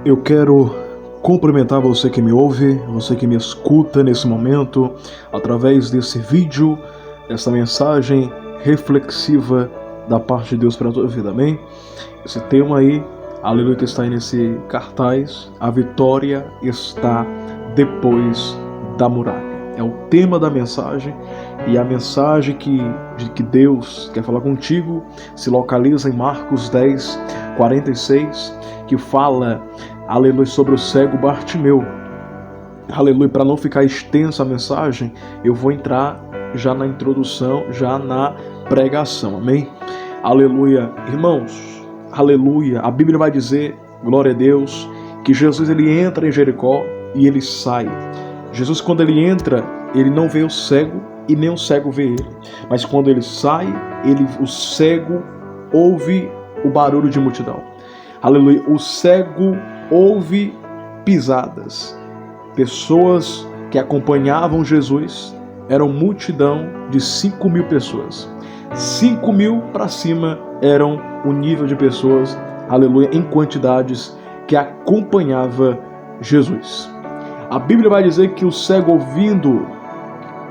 Eu quero cumprimentar você que me ouve, você que me escuta nesse momento, através desse vídeo, dessa mensagem reflexiva da parte de Deus para a tua vida, amém? Esse tema aí, aleluia, que está aí nesse cartaz, a vitória está depois da muralha. É o tema da mensagem, e a mensagem que Deus quer falar contigo se localiza em Marcos 10, 46, que fala, aleluia, sobre o cego Bartimeu. Aleluia, para não ficar extensa a mensagem, eu vou entrar já na introdução, já na pregação, amém? Aleluia, irmãos, aleluia, a Bíblia vai dizer, glória a Deus, que Jesus ele entra em Jericó e ele sai. Jesus, quando ele entra, ele não vê o cego e nem o cego vê ele. Mas quando ele sai, o cego ouve o barulho de multidão. Aleluia, o cego ouve pisadas. Pessoas que acompanhavam Jesus, eram multidão de 5.000 pessoas. 5.000 para cima eram o nível de pessoas, aleluia, em quantidades que acompanhava Jesus. A Bíblia vai dizer que o cego, ouvindo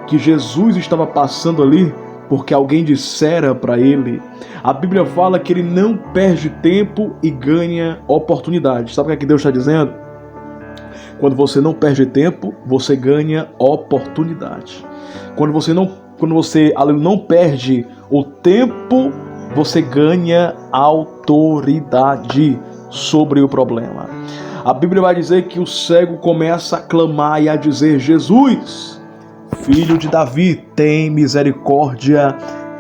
que Jesus estava passando ali, porque alguém dissera para ele, a Bíblia fala que ele não perde tempo e ganha oportunidade. Sabe o que é que Deus está dizendo? Quando você não perde tempo, você ganha oportunidade. Quando você não perde o tempo, você ganha autoridade sobre o problema. A Bíblia vai dizer que o cego começa a clamar e a dizer: Jesus, filho de Davi, tem misericórdia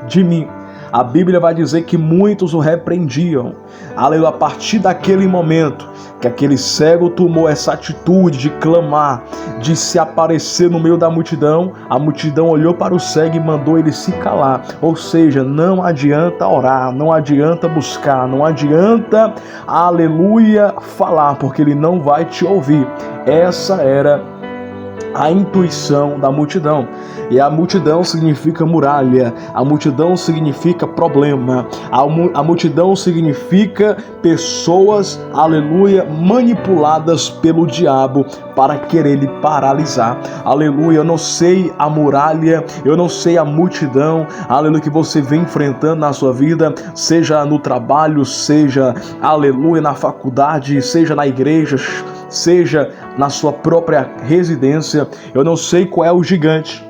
de mim. A Bíblia vai dizer que muitos o repreendiam. Aleluia, a partir daquele momento que aquele cego tomou essa atitude de clamar, de se aparecer no meio da multidão, a multidão olhou para o cego e mandou ele se calar. Ou seja, não adianta orar, não adianta buscar, não adianta, aleluia, falar, porque ele não vai te ouvir. Essa era a intuição da multidão. E a multidão significa muralha, a multidão significa problema, a multidão significa pessoas, aleluia, manipuladas pelo diabo para querer lhe paralisar. Aleluia, eu não sei a muralha, eu não sei a multidão, aleluia, que você vem enfrentando na sua vida, seja no trabalho, seja, aleluia, na faculdade, seja na igreja, seja na sua própria residência. Eu não sei qual é o gigante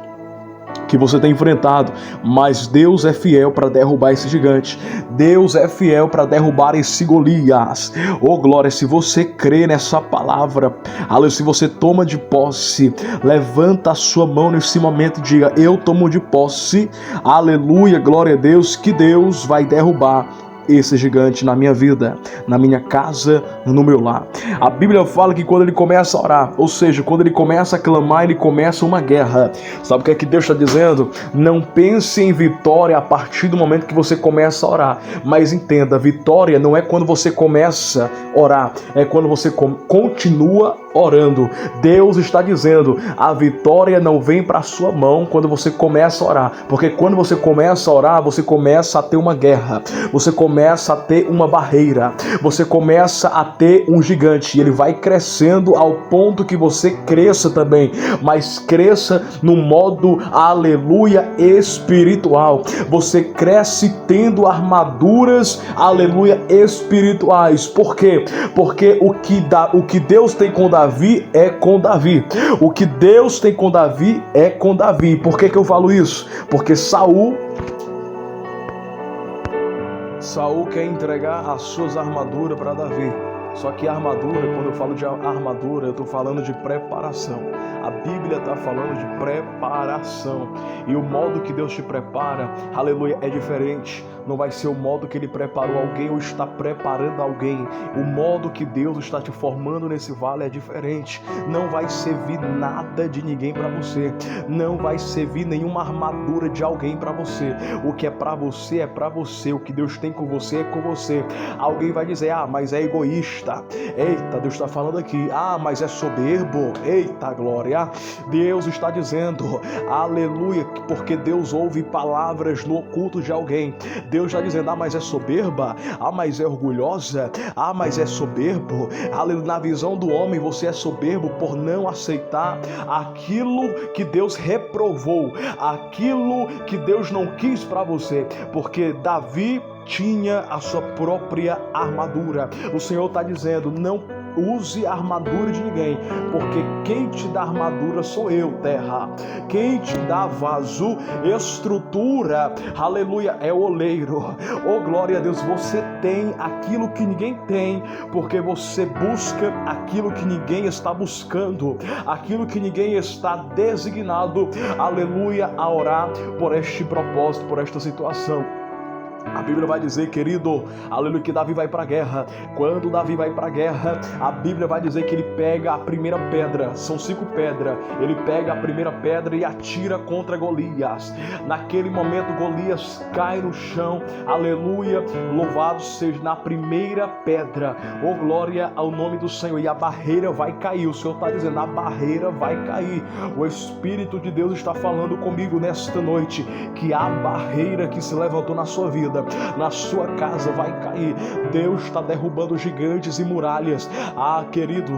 que você tem enfrentado, mas Deus é fiel para derrubar esse gigante. Deus é fiel para derrubar esse Golias. Oh glória, se você crê nessa palavra, aleluia, se você toma de posse, levanta a sua mão nesse momento e diga: eu tomo de posse, aleluia, glória a Deus, que Deus vai derrubar esse gigante na minha vida, na minha casa, no meu lar. A Bíblia fala que quando ele começa a orar, ou seja, quando ele começa a clamar, ele começa uma guerra. Sabe o que é que Deus está dizendo? Não pense em vitória a partir do momento que você começa a orar, mas entenda, vitória não é quando você começa a orar, é quando você continua orando. Deus está dizendo, a vitória não vem para a sua mão quando você começa a orar, porque quando você começa a orar, você começa a ter uma guerra, você começa a ter uma barreira, você começa a ter um gigante, e ele vai crescendo ao ponto que você cresça também, mas cresça no modo, aleluia, espiritual. Você cresce tendo armaduras, aleluia, espirituais. Por quê? Porque o que Deus tem com Davi é com Davi. O que Deus tem com Davi é com Davi. Por que eu falo isso? Porque Saul quer entregar as suas armaduras para Davi. Só que a armadura, quando eu falo de armadura, eu estou falando de preparação. A Bíblia está falando de preparação. E o modo que Deus te prepara, aleluia, é diferente. Não vai ser o modo que Ele preparou alguém ou está preparando alguém. O modo que Deus está te formando nesse vale é diferente. Não vai servir nada de ninguém para você. Não vai servir nenhuma armadura de alguém para você. O que é para você é para você. O que Deus tem com você é com você. Alguém vai dizer, mas é egoísta. besta. Eita, Deus está falando aqui. Ah, mas é soberbo. Eita, glória. Deus está dizendo, aleluia, porque Deus ouve palavras no oculto de alguém. Deus está dizendo, ah, mas é soberba. Ah, mas é orgulhosa. Ah, mas é soberbo. Aleluia. Na visão do homem, você é soberbo por não aceitar aquilo que Deus reprovou, aquilo que Deus não quis para você, porque Davi tinha a sua própria armadura. O Senhor está dizendo, não use a armadura de ninguém, porque quem te dá armadura sou eu, terra. Quem te dá vaso, estrutura, aleluia, é o oleiro. Oh, glória a Deus, você tem aquilo que ninguém tem, porque você busca aquilo que ninguém está buscando, aquilo que ninguém está designado, aleluia, a orar por este propósito, por esta situação. A Bíblia vai dizer, querido, aleluia, que Davi vai para a guerra. Quando Davi vai para a guerra, a Bíblia vai dizer que ele pega a primeira pedra, são 5 pedras, ele pega a primeira pedra e atira contra Golias. Naquele momento Golias cai no chão, aleluia, louvado seja, na primeira pedra, oh glória ao nome do Senhor, e a barreira vai cair. O Senhor está dizendo, a barreira vai cair. O Espírito de Deus está falando comigo nesta noite, que a barreira que se levantou na sua vida, na sua casa, vai cair. Deus está derrubando gigantes e muralhas. Ah, querido,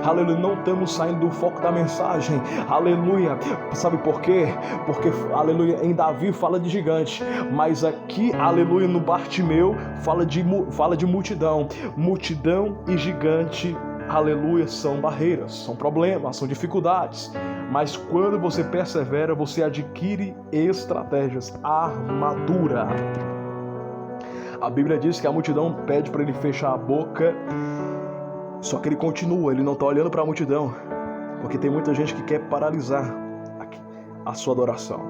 aleluia, não estamos saindo do foco da mensagem, aleluia. Sabe por quê? Porque, aleluia, em Davi fala de gigante, mas aqui, aleluia, no Bartimeu fala de multidão. Multidão e gigante, aleluia, são barreiras, são problemas, são dificuldades. Mas quando você persevera, você adquire estratégias, armadura. A Bíblia diz que a multidão pede para ele fechar a boca, só que ele continua, ele não está olhando para a multidão, porque tem muita gente que quer paralisar a sua adoração,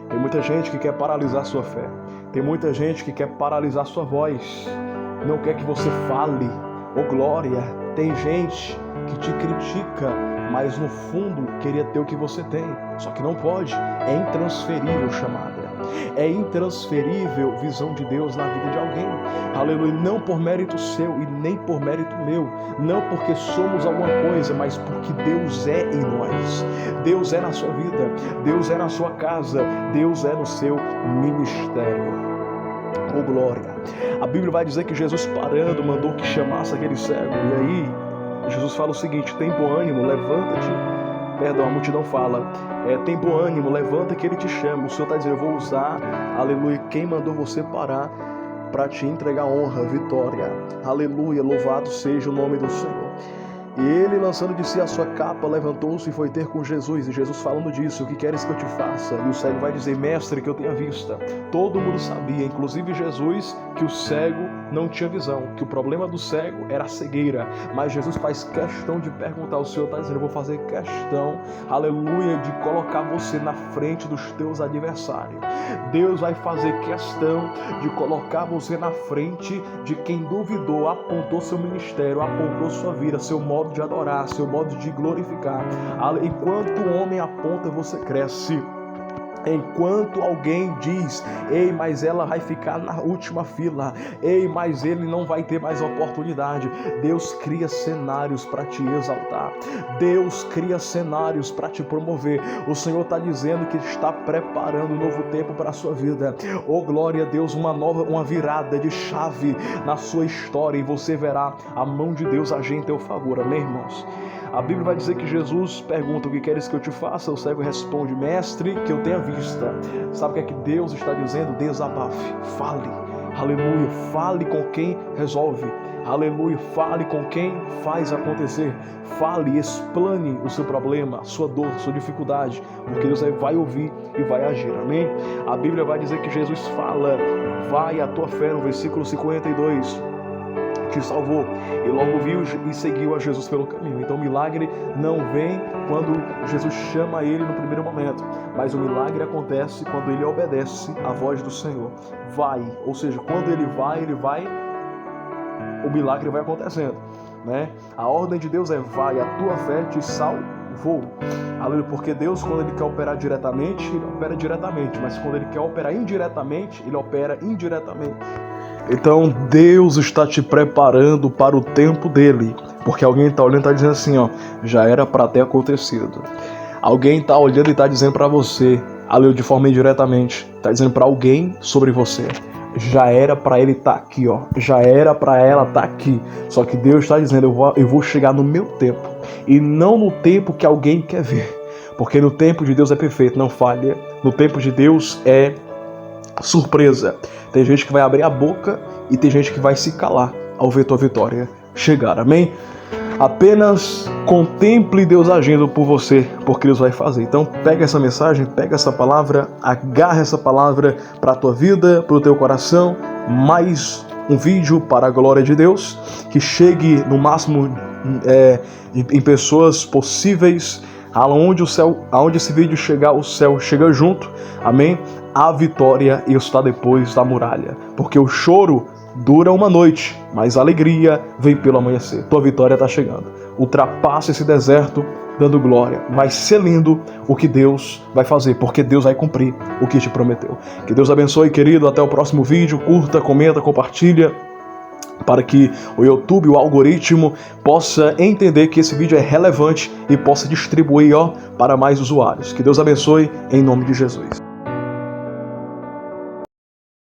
tem muita gente que quer paralisar a sua fé, tem muita gente que quer paralisar a sua voz, não quer que você fale, oh glória. Tem gente que te critica, mas no fundo queria ter o que você tem, só que não pode. É intransferível chamada, é intransferível visão de Deus na vida de alguém, aleluia, não por mérito seu e nem por mérito meu, não porque somos alguma coisa, mas porque Deus é em nós. Deus é na sua vida, Deus é na sua casa, Deus é no seu ministério. Oh glória. A Bíblia vai dizer que Jesus, parando, mandou que chamasse aquele cego, e aí Jesus fala o seguinte: tem bom ânimo, levanta-te. Perdão, a multidão fala, tem bom ânimo, levanta que ele te chama. O Senhor está dizendo, eu vou usar, aleluia, quem mandou você parar para te entregar honra, vitória, aleluia, louvado seja o nome do Senhor. E ele, lançando de si a sua capa, levantou-se e foi ter com Jesus. E Jesus falando disso, o que queres que eu te faça? E o cego vai dizer, mestre, que eu tenha vista. Todo mundo sabia, inclusive Jesus, que o cego não tinha visão, que o problema do cego era a cegueira. Mas Jesus faz questão de perguntar, o Senhor está dizendo, eu vou fazer questão, aleluia, de colocar você na frente dos teus adversários. Deus vai fazer questão de colocar você na frente de quem duvidou, apontou seu ministério, apontou sua vida, seu modo de adorar, seu modo de glorificar. Enquanto o homem aponta, você cresce. Enquanto alguém diz, ei, mas ela vai ficar na última fila, ei, mas ele não vai ter mais oportunidade, Deus cria cenários para te exaltar, Deus cria cenários para te promover. O Senhor está dizendo que está preparando um novo tempo para a sua vida. Oh glória a Deus, uma virada de chave na sua história, e você verá a mão de Deus agir em teu favor, amém, irmãos? A Bíblia vai dizer que Jesus pergunta, o que queres que eu te faça? O cego responde, mestre, que eu tenha vista. Sabe o que é que Deus está dizendo? Desabafe, fale, aleluia, fale com quem resolve, aleluia, fale com quem faz acontecer, fale, explane o seu problema, sua dor, sua dificuldade, porque Deus vai ouvir e vai agir, amém? A Bíblia vai dizer que Jesus fala, vai a tua fé, no versículo 52, te salvou, e logo viu e seguiu a Jesus pelo caminho. Então o milagre não vem quando Jesus chama ele no primeiro momento, mas o milagre acontece quando ele obedece à voz do Senhor. Vai, ou seja, quando ele vai, o milagre vai acontecendo, né? A ordem de Deus é, vai, a tua fé te salvou. voo. Aleluia, porque Deus, quando Ele quer operar diretamente, Ele opera diretamente, mas quando Ele quer operar indiretamente, Ele opera indiretamente. Então Deus está te preparando para o tempo dele, porque alguém está olhando e está dizendo assim, ó, já era para ter acontecido. Alguém está olhando e está dizendo para você, aleluia, de forma indiretamente, está dizendo para alguém sobre você. Já era para ele estar aqui, ó. Já era para ela estar aqui. Só que Deus está dizendo, eu vou chegar no meu tempo. E não no tempo que alguém quer ver. Porque no tempo de Deus é perfeito, não falha. No tempo de Deus é surpresa. Tem gente que vai abrir a boca e tem gente que vai se calar ao ver tua vitória chegar. Amém? Apenas contemple Deus agindo por você, porque Deus vai fazer. Então pega essa mensagem, pega essa palavra, agarra essa palavra para a tua vida, para o teu coração. Mais um vídeo para a glória de Deus, que chegue no máximo em pessoas possíveis. Aonde esse vídeo chegar, o céu chega junto. Amém? A vitória está depois da muralha. Porque o choro dura uma noite, mas a alegria vem pelo amanhecer. Tua vitória está chegando. Ultrapassa esse deserto dando glória. Vai ser lindo o que Deus vai fazer, porque Deus vai cumprir o que te prometeu. Que Deus abençoe, querido. Até o próximo vídeo. Curta, comenta, compartilha, para que o YouTube, o algoritmo, possa entender que esse vídeo é relevante e possa distribuir para mais usuários. Que Deus abençoe, em nome de Jesus.